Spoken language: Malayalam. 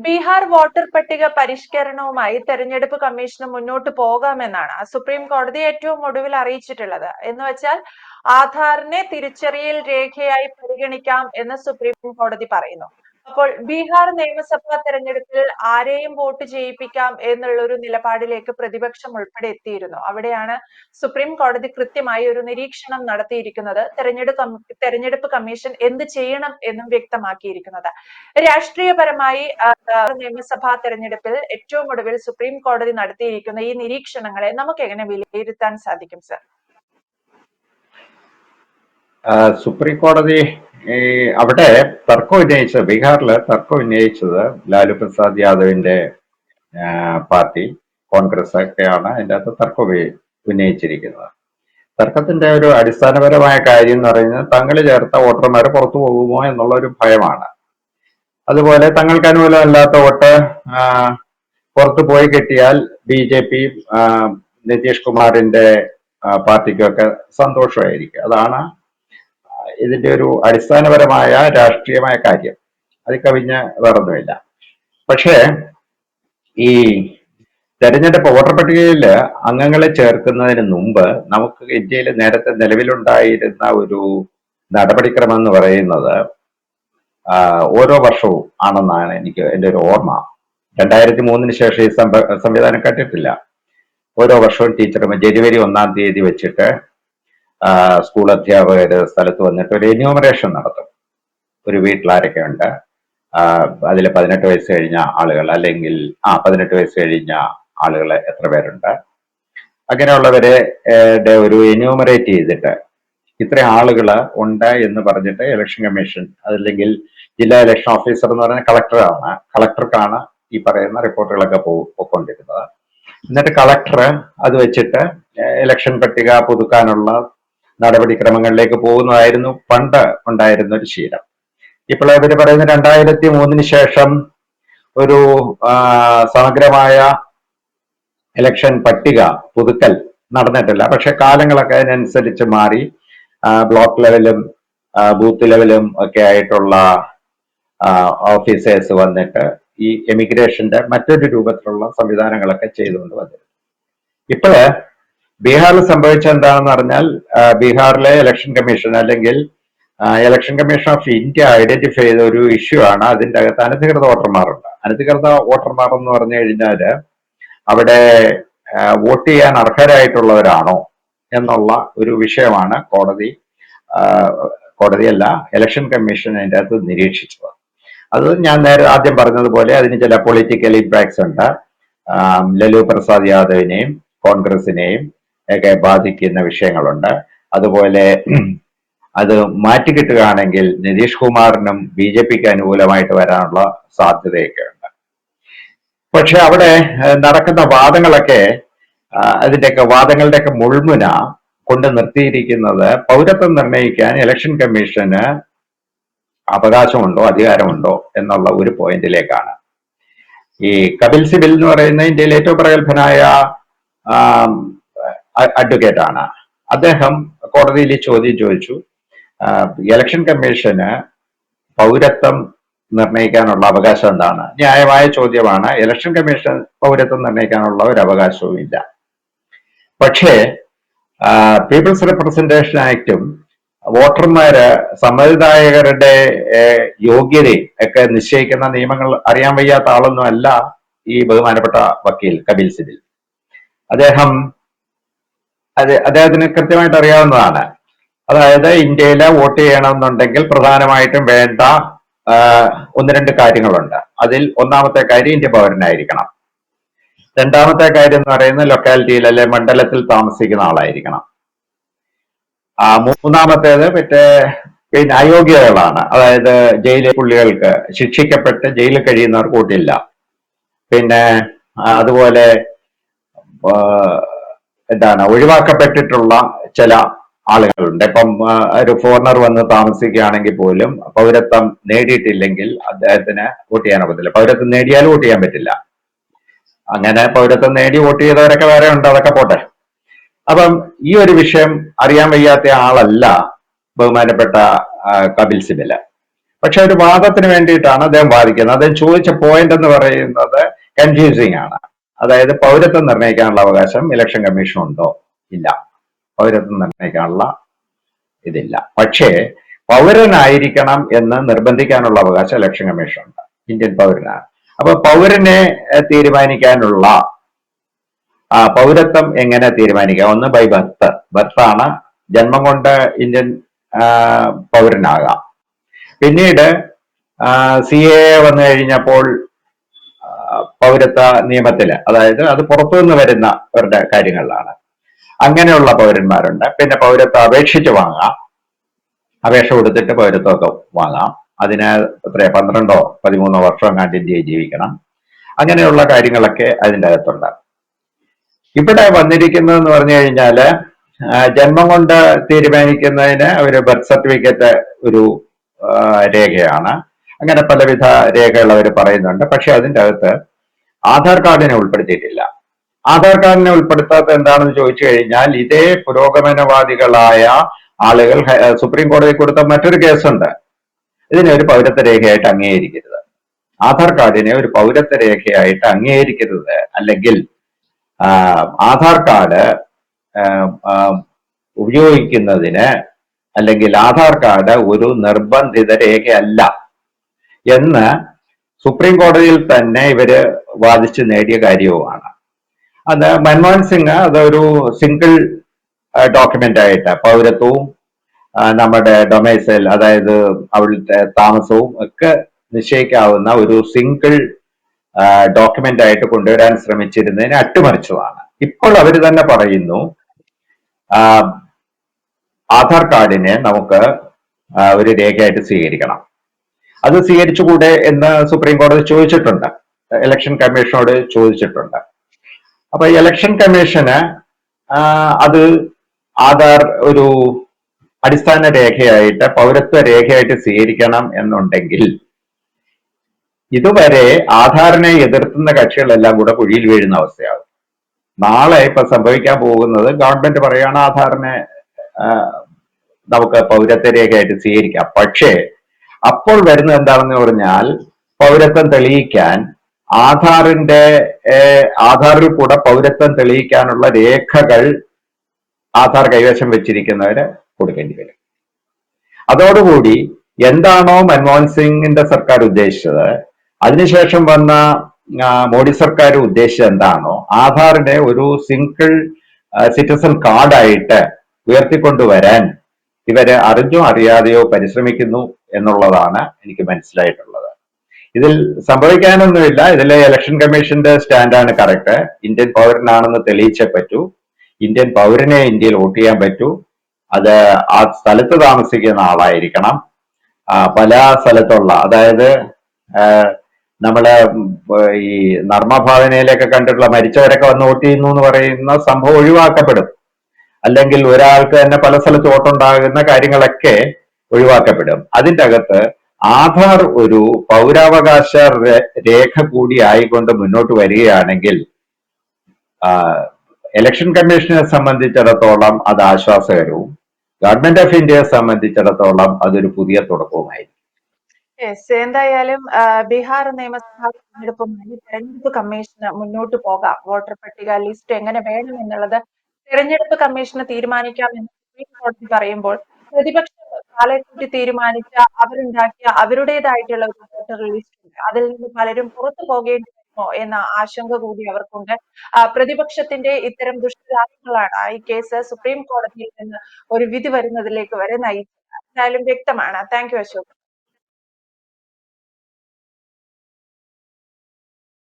ബീഹാർ വോട്ടർ പട്ടിക പരിഷ്കരണവുമായി തെരഞ്ഞെടുപ്പ് കമ്മീഷന് മുന്നോട്ട് പോകാമെന്നാണ് സുപ്രീം കോടതി ഏറ്റവും ഒടുവിൽ അറിയിച്ചിട്ടുള്ളത്. എന്ന് വെച്ചാൽ ആധാറിനെ തിരിച്ചറിയൽ രേഖയായി പരിഗണിക്കാം എന്ന് സുപ്രീം കോടതി പറയുന്നു. അപ്പോൾ ബീഹാർ നിയമസഭാ തെരഞ്ഞെടുപ്പിൽ ആരെയും വോട്ട് ചെയ്യിപ്പിക്കാം എന്നുള്ള ഒരു നിലപാടിലേക്ക് പ്രതിപക്ഷം ഉൾപ്പെടെ എത്തിയിരുന്നു. അവിടെയാണ് സുപ്രീം കോടതി കൃത്യമായി ഒരു നിരീക്ഷണം നടത്തിയിരിക്കുന്നത്. തെരഞ്ഞെടുപ്പ് കമ്മീഷൻ എന്ത് ചെയ്യണം എന്നും വ്യക്തമാക്കിയിരിക്കുന്നത്. രാഷ്ട്രീയപരമായി നിയമസഭാ തെരഞ്ഞെടുപ്പിൽ ഏറ്റവും ഒടുവിൽ സുപ്രീം കോടതി നടത്തിയിരിക്കുന്ന ഈ നിരീക്ഷണങ്ങളെ നമുക്ക് എങ്ങനെ വിലയിരുത്താൻ സാധിക്കും സർ? സുപ്രീം കോടതി അവിടെ തർക്കം ഉന്നയിച്ചത്, ബീഹാറില് തർക്കം ഉന്നയിച്ചത് ലാലു പ്രസാദ് യാദവിന്റെ പാർട്ടി കോൺഗ്രസ് ഒക്കെയാണ് അതിൻ്റെ അകത്ത് തർക്കം ഉന്നയിച്ചിരിക്കുന്നത്. തർക്കത്തിന്റെ ഒരു അടിസ്ഥാനപരമായ കാര്യം എന്ന് പറയുന്നത് തങ്ങൾ ചേർത്ത വോട്ടർമാർ പുറത്തു പോകുമോ എന്നുള്ള ഒരു ഭയമാണ്. അതുപോലെ തങ്ങൾക്ക് അനുകൂലമല്ലാത്ത വോട്ട് പുറത്തു പോയി കിട്ടിയാൽ BJP നിതീഷ് കുമാറിന്റെ പാർട്ടിക്കൊക്കെ സന്തോഷമായിരിക്കും. അതാണ് ഇതിന്റെ ഒരു അടിസ്ഥാനപരമായ രാഷ്ട്രീയമായ കാര്യം. അത് കവിഞ്ഞ് വേറൊന്നുമില്ല. പക്ഷേ ഈ തെരഞ്ഞെടുപ്പ് വോട്ടർ പട്ടികയിൽ അംഗങ്ങളെ ചേർക്കുന്നതിന് മുമ്പ് നമുക്ക് ഇന്ത്യയിൽ നേരത്തെ നിലവിലുണ്ടായിരുന്ന ഒരു നടപടിക്രമം എന്ന് പറയുന്നത് ഓരോ വർഷവും ആണെന്നാണ് എൻ്റെ ഒരു ഓർമ്മ. 2003 ശേഷം ഈ സംവിധാനം കണ്ടിട്ടില്ല. ഓരോ വർഷവും ടീച്ചർമാർ ജനുവരി 1-ാം തീയതി വെച്ചിട്ട് സ്കൂൾ അധ്യാപകർ സ്ഥലത്ത് വന്നിട്ട് ഒരു എന്യൂമറേഷൻ നടത്തും. ഒരു വീട്ടിൽ ആരൊക്കെ ഉണ്ട്, അതിൽ 18 വയസ്സ് കഴിഞ്ഞ ആളുകൾ, അല്ലെങ്കിൽ 18 വയസ്സ് കഴിഞ്ഞ ആളുകൾ എത്ര പേരുണ്ട്, അങ്ങനെയുള്ളവരെ ഒരു എന്യൂമറേറ്റ് ചെയ്തിട്ട് ഇത്ര ആളുകൾ ഉണ്ട് എന്ന് പറഞ്ഞിട്ട് ഇലക്ഷൻ കമ്മീഷൻ, അതല്ലെങ്കിൽ ജില്ലാ ഇലക്ഷൻ ഓഫീസർ എന്ന് പറയുന്ന കളക്ടർക്കാണ് ഈ പറയുന്ന റിപ്പോർട്ടുകളൊക്കെ പോയിക്കൊണ്ടിരുന്നത്. എന്നിട്ട് കളക്ടർ അത് വെച്ചിട്ട് ഇലക്ഷൻ പട്ടിക പുതുക്കാനുള്ള നടപടിക്രമങ്ങളിലേക്ക് പോകുന്നതായിരുന്നു പണ്ട് ഉണ്ടായിരുന്ന ഒരു ശീലം. ഇപ്പോൾ ഇവർ പറയുന്ന 2003 ശേഷം ഒരു സമഗ്രമായ ഇലക്ഷൻ പട്ടിക പുതുക്കൽ നടന്നിട്ടില്ല. പക്ഷെ കാലങ്ങളൊക്കെ അതിനനുസരിച്ച് മാറി. ബ്ലോക്ക് ലെവലും ബൂത്ത് ലെവലും ഒക്കെ ആയിട്ടുള്ള ഓഫീസേഴ്സ് വന്നിട്ട് ഈ എമിഗ്രേഷന്റെ മറ്റൊരു രൂപത്തിലുള്ള സംവിധാനങ്ങളൊക്കെ ചെയ്തുകൊണ്ട് വന്നിരുന്നു. ഇപ്പോഴ് ബീഹാറിൽ സംഭവിച്ച എന്താണെന്ന് പറഞ്ഞാൽ, ബീഹാറിലെ ഇലക്ഷൻ കമ്മീഷൻ അല്ലെങ്കിൽ election commission of India identify ചെയ്ത ഒരു ഇഷ്യൂ ആണ്. അതിൻ്റെ അകത്ത് അനധികൃത വോട്ടർമാരുണ്ട്. അനധികൃത വോട്ടർമാർ എന്ന് പറഞ്ഞു കഴിഞ്ഞാല് അവിടെ വോട്ട് ചെയ്യാൻ അർഹരായിട്ടുള്ളവരാണോ എന്നുള്ള ഒരു വിഷയമാണ് കോടതിയല്ല ഇലക്ഷൻ കമ്മീഷൻ അതിൻ്റെ അകത്ത് നിരീക്ഷിച്ചത്. അത് ഞാൻ ആദ്യം പറഞ്ഞതുപോലെ അതിന് ചില പൊളിറ്റിക്കൽ ഇമ്പാക്ട്സ് ഉണ്ട്. ലാലു പ്രസാദ് യാദവിനെയും കോൺഗ്രസിനെയും ഒക്കെ ബാധിക്കുന്ന വിഷയങ്ങളുണ്ട്. അതുപോലെ അത് മാറ്റിക്കിട്ടുകയാണെങ്കിൽ നിതീഷ് കുമാറിനും BJPക്ക് അനുകൂലമായിട്ട് വരാനുള്ള സാധ്യതയൊക്കെ ഉണ്ട്. പക്ഷെ അവിടെ നടക്കുന്ന വാദങ്ങളൊക്കെ വാദങ്ങളുടെയൊക്കെ മുൾമുന കൊണ്ട് നിർത്തിയിരിക്കുന്നത് പൗരത്വം നിർണ്ണയിക്കാൻ ഇലക്ഷൻ കമ്മീഷന് അവകാശമുണ്ടോ അധികാരമുണ്ടോ എന്നുള്ള ഒരു പോയിന്റിലേക്കാണ്. ഈ കപിൽ സിബൽ എന്ന് പറയുന്ന ഇന്ത്യയിലെ ഏറ്റവും പ്രഗത്ഭനായ അഡ്വക്കേറ്റ് ആണ്. അദ്ദേഹം കോടതിയിൽ ഈ ചോദ്യം ചോദിച്ചു, ഇലക്ഷൻ കമ്മീഷന് പൗരത്വം നിർണ്ണയിക്കാനുള്ള അവകാശം എന്താണ്? ന്യായമായ ചോദ്യമാണ്. ഇലക്ഷൻ കമ്മീഷൻ പൗരത്വം നിർണ്ണയിക്കാനുള്ള ഒരു അവകാശവും ഇല്ല. പക്ഷേ പീപ്പിൾസ് റെപ്രസെന്റേഷൻ ആക്ടും വോട്ടർമാര് സമ്മതിദായകരുടെ യോഗ്യതയും ഒക്കെ നിശ്ചയിക്കുന്ന നിയമങ്ങൾ അറിയാൻ വയ്യാത്ത ആളൊന്നും അല്ല ഈ ബഹുമാനപ്പെട്ട വക്കീൽ കപിൽ സിബൽ. അദ്ദേഹത്തിന് കൃത്യമായിട്ട് അറിയാവുന്നതാണ്. അതായത് ഇന്ത്യയിലെ വോട്ട് ചെയ്യണമെന്നുണ്ടെങ്കിൽ പ്രധാനമായിട്ടും വേണ്ട 1-2 കാര്യങ്ങളുണ്ട്. അതിൽ ഒന്നാമത്തെ കാര്യം ഇന്ത്യ പൗരനായിരിക്കണം. രണ്ടാമത്തെ കാര്യം എന്ന് പറയുന്നത് ലൊക്കാലിറ്റിയിൽ അല്ലെ മണ്ഡലത്തിൽ താമസിക്കുന്ന ആളായിരിക്കണം. മൂന്നാമത്തേത് പിന്നെ അയോഗ്യതകളാണ്. അതായത് ജയിലിലെ പുള്ളികൾക്ക്, ശിക്ഷിക്കപ്പെട്ട് ജയിലിൽ കഴിയുന്നവർക്ക് വോട്ടില്ല. പിന്നെ അതുപോലെ ഒഴിവാക്കപ്പെട്ടിട്ടുള്ള ചില ആളുകളുണ്ട്. ഇപ്പം ഒരു ഫോറിനർ വന്ന് താമസിക്കുകയാണെങ്കിൽ പോലും പൗരത്വം നേടിയിട്ടില്ലെങ്കിൽ അദ്ദേഹത്തിന് വോട്ട് ചെയ്യാൻ പറ്റില്ല. പൗരത്വം നേടിയാലും വോട്ട് ചെയ്യാൻ പറ്റില്ല. അങ്ങനെ പൗരത്വം നേടി വോട്ട് ചെയ്തവരൊക്കെ വേറെ ഉണ്ട്, അതൊക്കെ പോട്ടെ. അപ്പം ഈ ഒരു വിഷയം അറിയാൻ വയ്യാത്ത ആളല്ല ബഹുമാനപ്പെട്ട കപിൽ സിബൽ. പക്ഷെ ഒരു വാദത്തിന് വേണ്ടിയിട്ടാണ് അദ്ദേഹം വാദിക്കുന്നത്. അദ്ദേഹം ചോദിച്ച പോയിന്റ് എന്ന് പറയുന്നത് കൺഫ്യൂസിങ് ആണ്. അതായത് പൗരത്വം നിർണ്ണയിക്കാനുള്ള അവകാശം ഇലക്ഷൻ കമ്മീഷൻ ഉണ്ടോ? ഇല്ല. പൗരത്വം നിർണ്ണയിക്കാനുള്ള ഇതില്ല. പക്ഷേ പൗരനായിരിക്കണം എന്ന് നിർബന്ധിക്കാനുള്ള അവകാശം ഇലക്ഷൻ കമ്മീഷൻ ഉണ്ട്. ഇന്ത്യൻ പൗരനാണ്. അപ്പൊ പൗരനെ തീരുമാനിക്കാനുള്ള പൗരത്വം എങ്ങനെ തീരുമാനിക്കാം? ഒന്ന് ബൈ ബർത്ത്. ബർത്താണ്, ജന്മം കൊണ്ട് ഇന്ത്യൻ പൗരനാകാം. പിന്നീട് CAA വന്നു കഴിഞ്ഞപ്പോൾ പൗരത്വ നിയമത്തില്, അതായത് അത് പുറത്തുനിന്ന് വരുന്നവരുടെ കാര്യങ്ങളിലാണ്, അങ്ങനെയുള്ള പൗരന്മാരുണ്ട്. പിന്നെ പൗരത്വം അപേക്ഷിച്ച് വാങ്ങാം, അപേക്ഷ കൊടുത്തിട്ട് പൗരത്വമൊക്കെ വാങ്ങാം. അതിന് 12-13 വർഷം എങ്ങാണ്ട് ഇന്ത്യയിൽ ജീവിക്കണം. അങ്ങനെയുള്ള കാര്യങ്ങളൊക്കെ അതിൻ്റെ അകത്തുണ്ട്. ഇവിടെ വന്നിരിക്കുന്നതെന്ന് പറഞ്ഞു കഴിഞ്ഞാല് ജന്മം കൊണ്ട് തീരുമാനിക്കുന്നതിന് ഒരു ബർത്ത് സർട്ടിഫിക്കറ്റ് ഒരു രേഖയാണ്. അങ്ങനെ പലവിധ രേഖകൾ അവർ പറയുന്നുണ്ട്. പക്ഷെ അതിൻ്റെ അകത്ത് ആധാർ കാർഡിനെ ഉൾപ്പെടുത്തിയിട്ടില്ല. ആധാർ കാർഡിനെ ഉൾപ്പെടുത്താത്ത എന്താണെന്ന് ചോദിച്ചു കഴിഞ്ഞാൽ, ഇതേ പുരോഗമനവാദികളായ ആളുകൾ സുപ്രീം കോടതി കൊടുത്ത മറ്റൊരു കേസുണ്ട്. ഇതിനെ ഒരു പൗരത്വ രേഖയായിട്ട് അംഗീകരിക്കരുത്. ആധാർ കാർഡിനെ ഒരു പൗരത്വ രേഖയായിട്ട് അംഗീകരിക്കരുത്, അല്ലെങ്കിൽ ആധാർ കാർഡ് ഉപയോഗിക്കുന്നതിന്, അല്ലെങ്കിൽ ആധാർ കാർഡ് ഒരു നിർബന്ധിത രേഖയല്ല എന്ന് സുപ്രീം കോടതിയിൽ തന്നെ ഇവര് വാദിച്ച് നേടിയ കാര്യവുമാണ്. അത് മൻമോഹൻ സിംഗ് അതൊരു സിംഗിൾ ഡോക്യുമെന്റ് ആയിട്ട് പൗരത്വവും നമ്മുടെ ഡൊമൈസൈൽ, അതായത് അവിടുത്തെ താമസവും ഒക്കെ നിശ്ചയിക്കാവുന്ന ഒരു സിംഗിൾ ഡോക്യുമെന്റ് ആയിട്ട് കൊണ്ടുവരാൻ ശ്രമിച്ചിരുന്നതിനെ അട്ടിമറിച്ചതാണ്. ഇപ്പോൾ അവർ തന്നെ പറയുന്നു ആധാർ കാർഡിനെ നമുക്ക് ഒരു രേഖയായിട്ട് സ്വീകരിക്കണം. അത് സ്വീകരിച്ചുകൂടെ എന്ന് സുപ്രീം കോടതി ചോദിച്ചിട്ടുണ്ട്, ഇലക്ഷൻ കമ്മീഷനോട് ചോദിച്ചിട്ടുണ്ട്. അപ്പൊ ഇലക്ഷൻ കമ്മീഷന് അത് ആധാർ ഒരു അടിസ്ഥാന രേഖയായിട്ട്, പൗരത്വ രേഖയായിട്ട് സ്വീകരിക്കണം എന്നുണ്ടെങ്കിൽ, ഇതുവരെ ആധാറിനെ എതിർക്കുന്ന കക്ഷികളെല്ലാം കൂടെ കുഴിയിൽ വീഴുന്ന അവസ്ഥയാകും. നാളെ ഇപ്പൊ സംഭവിക്കാൻ പോകുന്നത്, ഗവൺമെന്റ് പറയുകയാണ് ആധാറിനെ നമുക്ക് പൗരത്വ രേഖയായിട്ട് സ്വീകരിക്കാം. പക്ഷേ അപ്പോൾ വരുന്നത് എന്താണെന്ന് പറഞ്ഞാൽ, പൗരത്വം തെളിയിക്കാൻ ആധാറിൽ കൂടെ പൗരത്വം തെളിയിക്കാനുള്ള രേഖകൾ ആധാർ കൈവശം വെച്ചിരിക്കുന്നവര് കൊടുക്കേണ്ടി വരും. അതോടുകൂടി എന്താണോ മൻമോഹൻ സിംഗിന്റെ സർക്കാർ ഉദ്ദേശിച്ചത്, അതിനുശേഷം വന്ന മോഡി സർക്കാർ ഉദ്ദേശിച്ചത് എന്താണോ, ആധാറിനെ ഒരു സിംഗിൾ സിറ്റിസൺ കാർഡായിട്ട് ഉയർത്തിക്കൊണ്ടുവരാൻ ഇവര് അറിഞ്ഞോ അറിയാതെയോ പരിശ്രമിക്കുന്നു എന്നുള്ളതാണ് എനിക്ക് മനസ്സിലായിട്ടുള്ളത്. ഇതിൽ സംഭവിക്കാനൊന്നുമില്ല. ഇതിലെ ഇലക്ഷൻ കമ്മീഷന്റെ സ്റ്റാൻഡാണ് കറക്റ്റ്. ഇന്ത്യൻ പൗരനാണെന്ന് തെളിയിച്ചേ പറ്റൂ. ഇന്ത്യൻ പൗരനെ ഇന്ത്യയിൽ വോട്ട് ചെയ്യാൻ പറ്റൂ. അത് ആ സ്ഥലത്ത് താമസിക്കുന്ന ആളായിരിക്കണം. പല സ്ഥലത്തുള്ള, അതായത് നമ്മള് ഈ നർമ്മഭാവനയിലൊക്കെ കണ്ടിട്ടുള്ള മരിച്ചവരൊക്കെ വന്ന് വോട്ട് ചെയ്യുന്നു എന്ന് പറയുന്ന സംഭവം ഒഴിവാക്കപ്പെടും. അല്ലെങ്കിൽ ഒരാൾക്ക് തന്നെ പല സ്ഥലത്ത് വോട്ടുണ്ടാകുന്ന കാര്യങ്ങളൊക്കെ ഒഴിവാക്കപ്പെടും. അതിൻ്റെ അകത്ത് ആധാർ ഒരു പൗരാവകാശ രേഖ കൂടി ആയിക്കൊണ്ട് മുന്നോട്ട് വരികയാണെങ്കിൽ ഇലക്ഷൻ കമ്മീഷനെ സംബന്ധിച്ചിടത്തോളം അത് ആശ്വാസകരവും, ഗവൺമെന്റ് ഓഫ് ഇന്ത്യയെ സംബന്ധിച്ചിടത്തോളം അതൊരു പുതിയ തുടക്കവുമായിരിക്കും. എന്തായാലും ബീഹാർ നിയമസഭാ തെരഞ്ഞെടുപ്പുമായി തെരഞ്ഞെടുപ്പ് കമ്മീഷന് മുന്നോട്ട് പോകാം. വോട്ടർ പട്ടിക ലിസ്റ്റ് എങ്ങനെ വേണം എന്നുള്ളത് തെരഞ്ഞെടുപ്പ് കമ്മീഷന് തീരുമാനിക്കാമെന്ന് സുപ്രീം കോടതി പറയുമ്പോൾ, പ്രതിപക്ഷം കാലക്കൂട്ടി തീരുമാനിച്ച അവരുണ്ടാക്കിയ അവരുടേതായിട്ടുള്ള ഒരു വോട്ടർ ലിസ്റ്റ് ഉണ്ട്. അതിൽ നിന്ന് പലരും പുറത്തു പോകേണ്ടി വരുമോ എന്ന ആശങ്ക കൂടി അവർക്കുണ്ട്. പ്രതിപക്ഷത്തിന്റെ ഇത്തരം ദുഷ്കരാശങ്ങളാണ് ഈ കേസ് സുപ്രീം കോടതിയിൽ നിന്ന് ഒരു വിധി വരുന്നതിലേക്ക് വരെ നയിച്ചത്. എന്തായാലും വ്യക്തമാണ്. Thank you, Ashok.